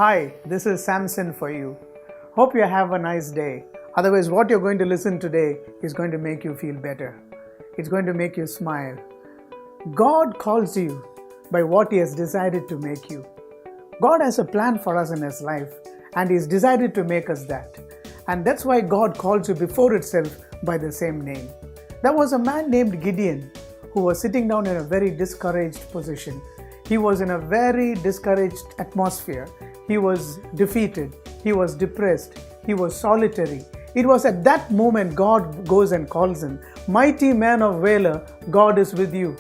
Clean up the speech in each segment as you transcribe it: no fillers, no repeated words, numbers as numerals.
Hi, this is Samson for you. Hope you have a nice day. Otherwise, what you're going to listen today is going to make you feel better. It's going to make you smile. God calls you by what He has decided to make you. God has a plan for us in His life, and He's decided to make us that. And that's why God calls you before itself by the same name. There was a man named Gideon who was sitting down in a very discouraged position. He was in a very discouraged atmosphere. He was defeated. He was depressed. He was solitary. It was at that moment God goes and calls him, "Mighty man of valor, God is with you."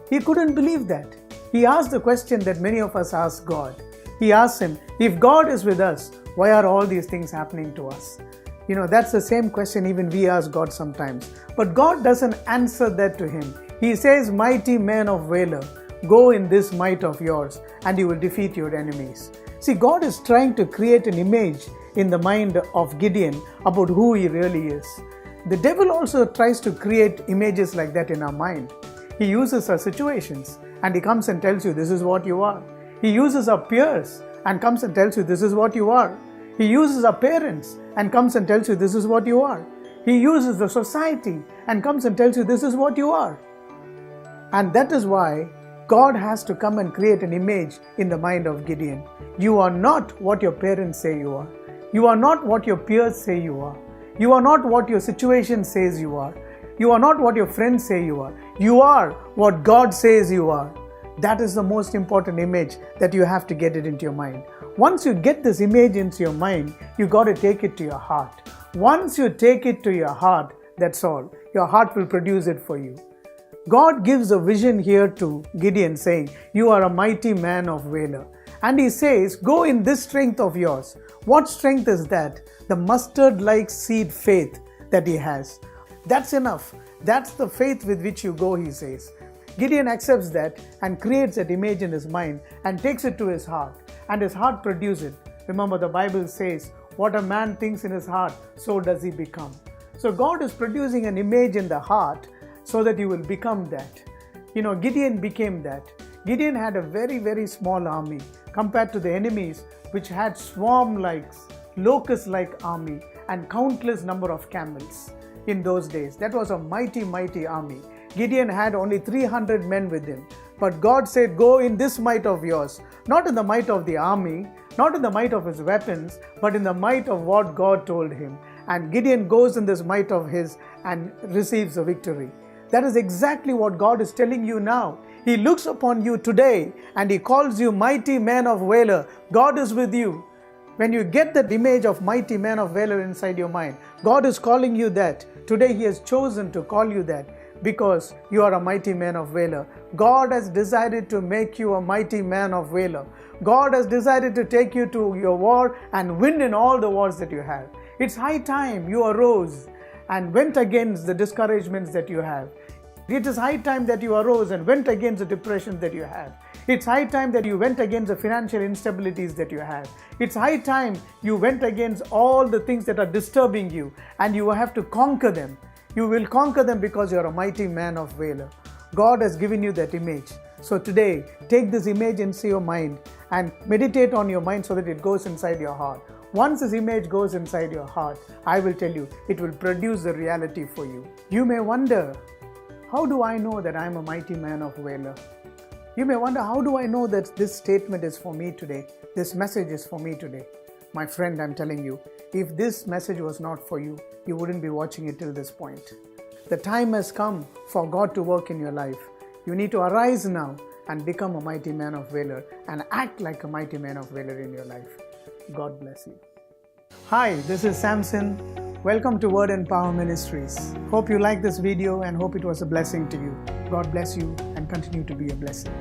He couldn't believe that. He asked the question that many of us ask God. He asked Him, if God is with us, why are all these things happening to us? That's the same question even we ask God sometimes. But God doesn't answer that to him. He says, "Mighty man of valor, go in this might of yours and you will defeat your enemies." See, God is trying to create an image in the mind of Gideon about who he really is. The devil also tries to create images like that in our mind. He uses our situations and he comes and tells you, this is what you are. He uses our peers and comes and tells you, this is what you are. He uses our parents and comes and tells you, this is what you are. He uses the society and comes and tells you, this is what you are. And that is why God has to come and create an image in the mind of Gideon. You are not what your parents say you are. You are not what your peers say you are. You are not what your situation says you are. You are not what your friends say you are. You are what God says you are. That is the most important image that you have to get it into your mind. Once you get this image into your mind, you got to take it to your heart. Once you take it to your heart, that's all. Your heart will produce it for you. God gives a vision here to Gideon saying, you are a mighty man of valor. And He says, go in this strength of yours. What strength is that? The mustard-like seed faith that he has. That's enough. That's the faith with which you go, he says. Gideon accepts that and creates that image in his mind and takes it to his heart. And his heart produces it. Remember, the Bible says, what a man thinks in his heart, so does he become. So God is producing an image in the heart so that you will become that. Gideon became that. Gideon had a very, very small army compared to the enemies which had swarm-like, locust-like army and countless number of camels in those days. That was a mighty, mighty army. Gideon had only 300 men with him. But God said, go in this might of yours, not in the might of the army, not in the might of his weapons, but in the might of what God told him. And Gideon goes in this might of his and receives a victory. That is exactly what God is telling you now. He looks upon you today and He calls you mighty man of valor. God is with you. When you get that image of mighty man of valor inside your mind, God is calling you that. Today He has chosen to call you that because you are a mighty man of valor. God has decided to make you a mighty man of valor. God has decided to take you to your war and win in all the wars that you have. It's high time you arose and went against the discouragements that you have. It is high time that you arose and went against the depression that you have. It's high time that you went against the financial instabilities that you have. It's high time you went against all the things that are disturbing you and you have to conquer them. You will conquer them because you are a mighty man of valor. God has given you that image. So today, take this image into your mind and meditate on your mind so that it goes inside your heart. Once this image goes inside your heart, I will tell you, it will produce the reality for you. You may wonder, how do I know that I am a mighty man of valor? You may wonder, how do I know that this statement is for me today? This message is for me today. My friend, I'm telling you, if this message was not for you, you wouldn't be watching it till this point. The time has come for God to work in your life. You need to arise now and become a mighty man of valor and act like a mighty man of valor in your life. God bless you. Hi, this is Samson. Welcome to Word and Power Ministries. Hope you like this video and hope it was a blessing to you. God bless you and continue to be a blessing.